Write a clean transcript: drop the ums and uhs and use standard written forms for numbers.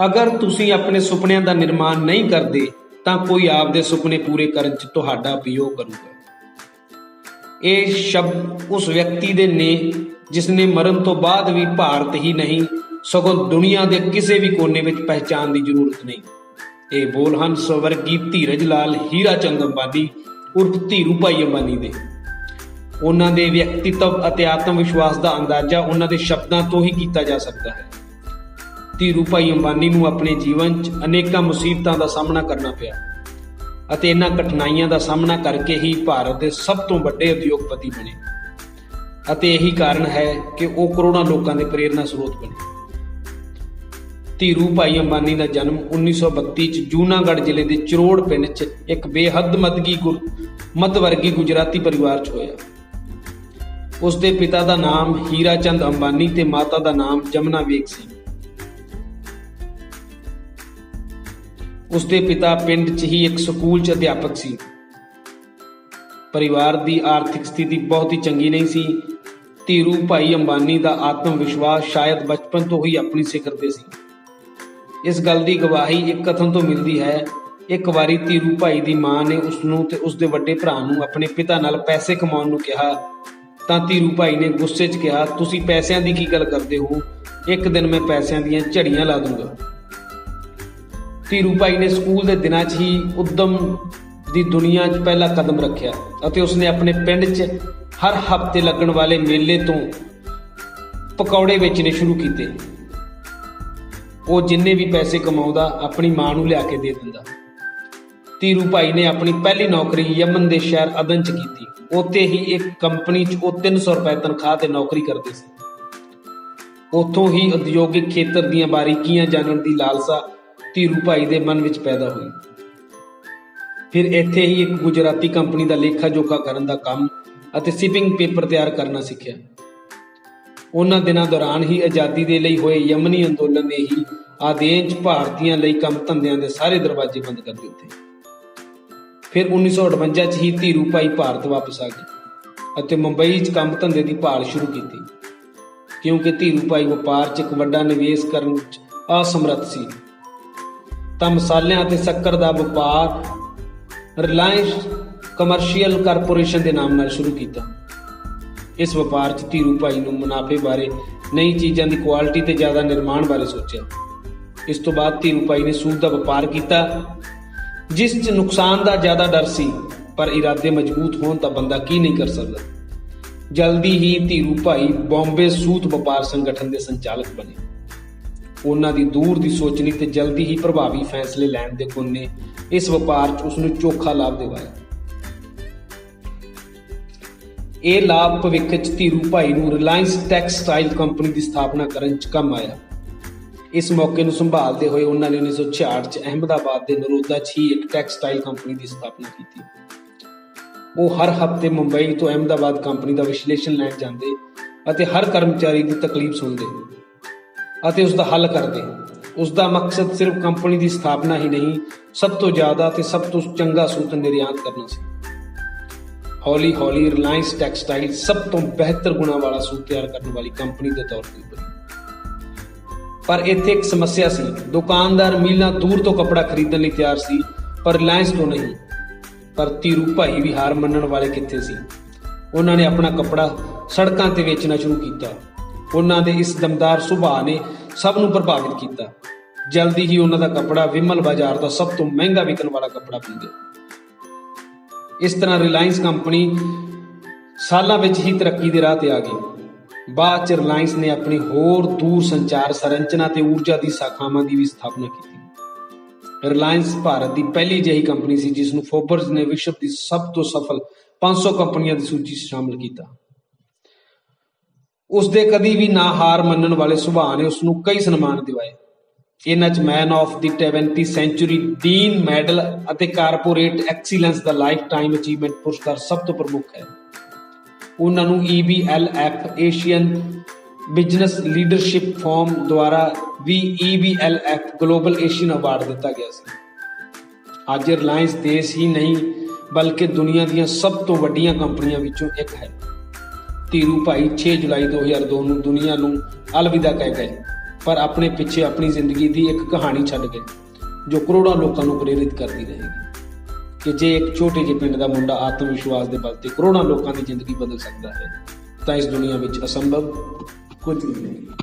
ਅਗਰ ਤੁਸੀਂ ਆਪਣੇ ਸੁਪਨਿਆਂ ਦਾ ਨਿਰਮਾਣ ਨਹੀਂ ਕਰਦੇ ਤਾਂ ਕੋਈ ਆਪਦੇ ਸੁਪਨੇ ਪੂਰੇ ਕਰਨ 'ਚ ਤੁਹਾਡਾ ਉਪਯੋਗ ਕਰੂਗਾ। ਇਹ ਸ਼ਬਦ ਉਸ ਵਿਅਕਤੀ ਦੇ ਨੇ ਜਿਸ ਨੇ ਮਰਨ ਤੋਂ ਬਾਅਦ ਵੀ ਭਾਰਤ ਹੀ ਨਹੀਂ ਸਗੋਂ ਦੁਨੀਆ ਦੇ ਕਿਸੇ ਵੀ ਕੋਨੇ ਵਿੱਚ ਪਹਿਚਾਣ ਦੀ ਜ਼ਰੂਰਤ ਨਹੀਂ। ਇਹ ਬੋਲ ਹਨ ਸਵਰਗੀ ਧੀਰਜ ਲਾਲ ਹੀਰਾ ਚੰਦ ਅੰਬਾਨੀ ਉਰਫ ਧੀਰੂ ਭਾਈ ਅੰਬਾਨੀ ਦੇ। ਉਹਨਾਂ ਦੇ ਵਿਅਕਤੀਤਵ ਅਤੇ ਆਤਮ ਵਿਸ਼ਵਾਸ ਦਾ ਅੰਦਾਜ਼ਾ ਉਹਨਾਂ ਦੇ ਸ਼ਬਦਾਂ ਤੋਂ ਹੀ ਕੀਤਾ ਜਾ ਸਕਦਾ ਹੈ। ਧੀਰੂ ਭਾਈ ਅੰਬਾਨੀ ਨੂੰ ਆਪਣੇ ਜੀਵਨ 'ਚ ਅਨੇਕਾਂ ਮੁਸੀਬਤਾਂ ਦਾ ਸਾਹਮਣਾ ਕਰਨਾ ਪਿਆ ਅਤੇ ਇਹਨਾਂ ਕਠਿਨਾਈਆਂ ਦਾ ਸਾਹਮਣਾ ਕਰਕੇ ਹੀ ਭਾਰਤ ਦੇ ਸਭ ਤੋਂ ਵੱਡੇ ਉਦਯੋਗਪਤੀ ਬਣੇ ਅਤੇ ਇਹੀ ਕਾਰਨ ਹੈ ਕਿ ਉਹ ਕਰੋੜਾਂ ਲੋਕਾਂ ਦੇ ਪ੍ਰੇਰਨਾ ਸਰੋਤ ਬਣੇ। ਧੀਰੂ ਭਾਈ ਅੰਬਾਨੀ ਦਾ ਜਨਮ 1932 ਚ ਜੂਨਾਗੜ੍ਹ ਜ਼ਿਲ੍ਹੇ ਦੇ ਚਰੋੜ ਪਿੰਡ 'ਚ ਇੱਕ ਬੇਹੱਦ ਮੱਧਵਰਗੀ ਗੁਜਰਾਤੀ ਪਰਿਵਾਰ 'ਚ ਹੋਇਆ। ਉਸ ਦੇ ਪਿਤਾ ਦਾ ਨਾਮ ਹੀਰਾ ਚੰਦ ਅੰਬਾਨੀ ਤੇ ਮਾਤਾ ਦਾ ਨਾਮ ਜਮਨਾ ਵੇਗ ਸੀ। ਉਸ ਦੇ ਪਿਤਾ ਪਿੰਡ 'ਚ ਹੀ ਇੱਕ ਸਕੂਲ 'ਚ ਅਧਿਆਪਕ ਸੀ। ਪਰਿਵਾਰ ਦੀ ਆਰਥਿਕ ਸਥਿਤੀ ਬਹੁਤ ਹੀ ਚੰਗੀ ਨਹੀਂ ਸੀ। ਧੀਰੂ ਭਾਈ ਅੰਬਾਨੀ ਦਾ ਆਤਮ ਵਿਸ਼ਵਾਸ ਸ਼ਾਇਦ ਬਚਪਨ ਤੋਂ ਹੀ ਆਪਣੀ ਸਿਖਰ ਤੇ ਸੀ। ਇਸ ਗੱਲ ਦੀ ਗਵਾਹੀ ਇੱਕ ਕਥਨ ਤੋਂ ਮਿਲਦੀ ਹੈ। ਇੱਕ ਵਾਰੀ ਧੀਰੂ ਭਾਈ ਦੀ ਮਾਂ ਨੇ ਉਸ ਨੂੰ ਤੇ ਉਸ ਦੇ ਵੱਡੇ ਭਰਾ ਨੂੰ ਆਪਣੇ ਪਿਤਾ ਨਾਲ ਪੈਸੇ ਕਮਾਉਣ ਨੂੰ ਕਿਹਾ ਤਾਂ ਧੀਰੂ ਭਾਈ ਨੇ ਗੁੱਸੇ 'ਚ ਕਿਹਾ, ਤੁਸੀਂ ਪੈਸਿਆਂ ਦੀ ਕੀ ਗੱਲ ਕਰਦੇ ਹੋ? ਇੱਕ ਦਿਨ ਮੈਂ ਪੈਸਿਆਂ ਦੀਆਂ ਝੜੀਆਂ ਲਾ ਦੂੰਗਾ। ਧੀਰੂ ਭਾਈ ਨੇ ਸਕੂਲ ਦੇ ਦਿਨਾਂ 'ਚ ਹੀ ਉੱਦਮ ਦੀ ਦੁਨੀਆ 'ਚ ਪਹਿਲਾ ਕਦਮ ਰੱਖਿਆ ਅਤੇ ਉਸਨੇ ਆਪਣੇ ਪਿੰਡ 'ਚ ਹਰ ਹਫ਼ਤੇ ਲੱਗਣ ਵਾਲੇ ਮੇਲੇ ਤੋਂ ਪਕੌੜੇ ਵੇਚਣੇ ਸ਼ੁਰੂ ਕੀਤੇ। ਉਹ ਜਿੰਨੇ ਵੀ ਪੈਸੇ ਕਮਾਉਂਦਾ ਆਪਣੀ ਮਾਂ ਨੂੰ ਲਿਆ ਕੇ ਦੇ ਦਿੰਦਾ। ਧੀਰੂ ਭਾਈ ਨੇ ਆਪਣੀ ਪਹਿਲੀ ਨੌਕਰੀ ਯਮਨ ਦੇ ਸ਼ਹਿਰ ਅਦਨ 'ਚ ਕੀਤੀ। ਉੱਥੇ ਹੀ ਇੱਕ ਕੰਪਨੀ 'ਚ ਉਹ 300 ਰੁਪਏ ਤਨਖਾਹ ਤੇ ਨੌਕਰੀ ਕਰਦੇ ਸੀ। ਉੱਥੋਂ ਹੀ ਉਦਯੋਗਿਕ ਖੇਤਰ ਦੀਆਂ ਬਾਰੀਕੀਆਂ ਜਾਣਨ ਦੀ ਲਾਲਸਾ ਧੀਰੂ ਭਾਈ ਦੇ ਮਨ ਵਿੱਚ ਪੈਦਾ ਹੋਈ। ਫਿਰ ਇੱਥੇ ਹੀ ਇੱਕ ਗੁਜਰਾਤੀ ਕੰਪਨੀ ਦਾ ਲੇਖਾ ਜੋਖਾ ਕਰਨ ਦਾ ਕੰਮ ਅਤੇ ਸ਼ਿਪਿੰਗ ਪੇਪਰ ਤਿਆਰ ਕਰਨਾ ਸਿੱਖਿਆ। ਉਹਨਾਂ ਦਿਨਾਂ ਦੌਰਾਨ ਹੀ ਆਜ਼ਾਦੀ ਦੇ ਲਈ ਹੋਏ ਯਮਨੀ ਅੰਦੋਲਨ ਨੇ ਹੀ ਆਦੇਸ਼ ਭਾਰਤੀਆਂ ਲਈ ਕੰਮ ਧੰਦਿਆਂ ਦੇ ਸਾਰੇ ਦਰਵਾਜ਼ੇ ਬੰਦ ਕਰ ਦਿੱਤੇ। ਫਿਰ 1958 'ਚ ਹੀ ਧੀਰੂ ਭਾਈ ਭਾਰਤ ਵਾਪਸ ਆ ਗਏ ਅਤੇ ਮੁੰਬਈ 'ਚ ਕੰਮ ਧੰਦੇ ਦੀ ਭਾਲ ਸ਼ੁਰੂ ਕੀਤੀ। ਕਿਉਂਕਿ ਧੀਰੂ ਭਾਈ ਵਪਾਰ 'ਚ ਇੱਕ ਵੱਡਾ ਨਿਵੇਸ਼ ਕਰਨ 'ਚ ਅਸਮਰੱਥ ਸੀ ਤਾਂ ਮਸਾਲਿਆਂ ਅਤੇ ਸ਼ੱਕਰ ਦਾ ਵਪਾਰ ਰਿਲਾਇੰਸ ਕਮਰਸ਼ੀਅਲ ਕਾਰਪੋਰੇਸ਼ਨ ਦੇ ਨਾਮ ਨਾਲ ਸ਼ੁਰੂ ਕੀਤਾ। ਇਸ ਵਪਾਰ 'ਚ ਧੀਰੂ ਭਾਈ ਨੂੰ ਮੁਨਾਫੇ ਬਾਰੇ, ਨਈ ਚੀਜ਼ਾਂ ਦੀ ਕੁਆਲਿਟੀ ਤੇ ਜ਼ਿਆਦਾ ਨਿਰਮਾਣ ਬਾਰੇ ਸੋਚਿਆ। ਇਸ ਤੋਂ ਬਾਅਦ ਧੀਰੂ ਭਾਈ ਨੇ ਸੂਦ ਦਾ ਵਪਾਰ ਕੀਤਾ ਜਿਸ 'ਚ ਨੁਕਸਾਨ ਦਾ ਜ਼ਿਆਦਾ ਡਰ ਸੀ, ਪਰ ਇਰਾਦੇ ਮਜ਼ਬੂਤ ਹੋਣ ਤਾਂ ਬੰਦਾ ਕੀ ਨਹੀਂ ਕਰ ਸਕਦਾ। ਜਲਦੀ ਹੀ ਧੀਰੂ ਭਾਈ ਬੰਬੇ ਸੂਤ ਵਪਾਰ ਸੰਗਠਨ ਦੇ ਸੰਚਾਲਕ ਬਣੇ। ਉਹਨਾਂ ਦੀ ਦੂਰ ਦੀ ਸੋਚਣੀ ਤੇ ਜਲਦੀ ਹੀ ਪ੍ਰਭਾਵੀ ਫੈਸਲੇ ਲੈਣ ਦੇ ਗੁਣ ਨੇ ਇਸ ਵਪਾਰ 'ਚ ਉਸ ਨੂੰ ਚੋਖਾ ਲਾਭ ਦਿਵਾਇਆ। ਇਹ ਲਾਭ ਭਵਿੱਖ 'ਚ ਧੀਰੂ ਭਾਈ ਨੂੰ ਰਿਲਾਇੰਸ ਟੈਕਸਟਾਈਲ ਕੰਪਨੀ ਦੀ ਸਥਾਪਨਾ ਕਰਨ 'ਚ ਕੰਮ ਆਇਆ। ਇਸ ਮੌਕੇ ਨੂੰ ਸੰਭਾਲਦੇ ਹੋਏ ਉਹਨਾਂ ਨੇ 1966 'ਚ ਅਹਿਮਦਾਬਾਦ ਦੇ ਨਰੋਦਾ 'ਚ ਹੀ ਇੱਕ ਟੈਕਸਟਾਈਲ ਕੰਪਨੀ ਦੀ ਸਥਾਪਨਾ ਕੀਤੀ। ਉਹ ਹਰ ਹਫ਼ਤੇ ਮੁੰਬਈ ਤੋਂ ਅਹਿਮਦਾਬਾਦ ਕੰਪਨੀ ਦਾ ਵਿਸ਼ਲੇਸ਼ਣ ਲੈਣ ਜਾਂਦੇ ਅਤੇ ਹਰ ਕਰਮਚਾਰੀ ਦੀ ਤਕਲੀਫ ਸੁਣਦੇ ਅਤੇ ਉਸ ਦਾ ਹੱਲ ਕਰਦੇ। ਉਸ ਦਾ ਮਕਸਦ ਸਿਰਫ ਕੰਪਨੀ ਦੀ ਸਥਾਪਨਾ ਹੀ ਨਹੀਂ, ਸਭ ਤੋਂ ਜ਼ਿਆਦਾ ਤੇ ਸਭ ਤੋਂ ਚੰਗਾ ਸੂਤ ਨਿਰਯਾਤ ਕਰਨਾ ਸੀ। ਹੌਲੀ ਹੌਲੀ ਰਿਲਾਇੰਸ ਟੈਕਸਟਾਈਲ ਸਭ ਤੋਂ ਬਿਹਤਰ ਗੁਣਾਂ ਵਾਲਾ ਸੂਤ ਤਿਆਰ ਕਰਨ ਵਾਲੀ ਕੰਪਨੀ ਦੇ ਤੌਰ ਤੇ ਉੱਭਰੀ। ਪਰ ਇੱਥੇ ਇੱਕ ਸਮੱਸਿਆ ਸੀ। ਦੁਕਾਨਦਾਰ ਮੀਲਾਂ ਦੂਰ ਤੋਂ ਕੱਪੜਾ ਖਰੀਦਣ ਲਈ ਤਿਆਰ ਸੀ ਪਰ ਰਿਲਾਇੰਸ ਤੋਂ ਨਹੀਂ। ਪਰ ਧੀਰੂ ਭਾਈ ਵੀ ਹਾਰ ਮੰਨਣ ਵਾਲੇ ਕਿੱਥੇ ਸੀ। ਉਹਨਾਂ ਨੇ ਆਪਣਾ ਕੱਪੜਾ ਸੜਕਾਂ ਤੇ ਵੇਚਣਾ ਸ਼ੁਰੂ ਕੀਤਾ। ਉਹਨਾਂ ਦੇ ਇਸ ਦਮਦਾਰ ਸੁਭਾਅ ਨੇ ਸਭ ਨੂੰ ਪ੍ਰਭਾਵਿਤ ਕੀਤਾ। ਜਲਦੀ ਹੀ ਉਹਨਾਂ ਦਾ ਕੱਪੜਾ ਵਿਮਲ ਬਾਜ਼ਾਰ ਦਾ ਸਭ ਤੋਂ ਮਹਿੰਗਾ ਵਿਕਣ ਵਾਲਾ ਕੱਪੜਾ ਬਣ ਗਿਆ। ਇਸ ਤਰ੍ਹਾਂ ਰਿਲਾਇੰਸ ਕੰਪਨੀ ਸਾਲਾਂ ਵਿੱਚ ਹੀ ਤਰੱਕੀ ਦੇ ਰਾਹ ਤੇ ਆ ਗਈ। ਬਾਅਦ 'ਚ ਰਿਲਾਇੰਸ ਨੇ ਆਪਣੀ ਹੋਰ ਦੂਰ ਸੰਚਾਰ ਸੰਰਚਨਾ ਤੇ ਊਰਜਾ ਦੀ ਸ਼ਾਖਾਵਾਂ ਦੀ ਵੀ ਸਥਾਪਨਾ ਕੀਤੀ। ਰਿਲਾਇੰਸ ਭਾਰਤ ਦੀ ਪਹਿਲੀ ਅਜਿਹੀ ਕੰਪਨੀ ਸੀ ਜਿਸ ਨੂੰ ਫੋਰਬਸ ਨੇ ਵਿਸ਼ਵ ਦੀ ਸਭ ਤੋਂ ਸਫਲ 500 ਕੰਪਨੀਆਂ ਦੀ ਸੂਚੀ 'ਚ ਸ਼ਾਮਲ ਕੀਤਾ। ਉਸ ਦੇ ਕਦੀ ਵੀ ਨਾ ਹਾਰ ਮੰਨਣ ਵਾਲੇ ਸੁਭਾਅ ਨੇ ਉਸ ਨੂੰ ਕਈ ਸਨਮਾਨ ਦਿਵਾਏ। ਇਹਨਾਂ 'ਚ man of the 20th century, dean medal ਅਤੇ ਕਾਰਪੋਰੇਟ ਐਕਸੀਲੈਂਸ ਦਾ ਲਾਈਫ ਟਾਈਮ ਅਚੀਵਮੈਂਟ ਪੁਰਸਕਾਰ ਸਭ ਤੋਂ ਪ੍ਰਮੁੱਖ ਹੈ। ਉਹਨਾਂ ਨੂੰ EBLF Asian business leadership forum ਦੁਆਰਾ ਵੀ EBLF ਗਲੋਬਲ ਏਸ਼ੀਅਨ ਅਵਾਰਡ ਦਿੱਤਾ ਗਿਆ ਸੀ। ਅੱਜ ਰਿਲਾਇੰਸ ਦੇਸ਼ ਹੀ ਨਹੀਂ ਬਲਕਿ ਦੁਨੀਆ ਦੀਆਂ ਸਭ ਤੋਂ ਵੱਡੀਆਂ ਕੰਪਨੀਆਂ ਵਿੱਚੋਂ ਇੱਕ ਹੈ। ਧੀਰੂ ਭਾਈ 6 ਜੁਲਾਈ 2002 ਨੂੰ ਦੁਨੀਆ ਨੂੰ ਅਲਵਿਦਾ ਕਹਿ ਗਏ। ਪਰ ਆਪਣੇ ਪਿੱਛੇ ਆਪਣੀ ਜ਼ਿੰਦਗੀ ਦੀ ਇੱਕ ਕਹਾਣੀ ਛੱਡ ਗਏ ਜੋ ਕਰੋੜਾਂ ਲੋਕਾਂ ਨੂੰ ਪ੍ਰੇਰਿਤ ਕਰਦੀ ਰਹੇਗੀ ਕਿ ਜੇ ਇੱਕ ਛੋਟੇ ਜਿਹੇ ਪਿੰਡ ਦਾ ਮੁੰਡਾ ਆਤਮ ਵਿਸ਼ਵਾਸ ਦੇ ਬਲ ਤੇ ਕਰੋੜਾਂ ਲੋਕਾਂ ਦੀ ਜ਼ਿੰਦਗੀ ਬਦਲ ਸਕਦਾ ਹੈ ਤਾਂ ਇਸ ਦੁਨੀਆ ਵਿੱਚ ਅਸੰਭਵ ਕੁਝ ਵੀ ਨਹੀਂ।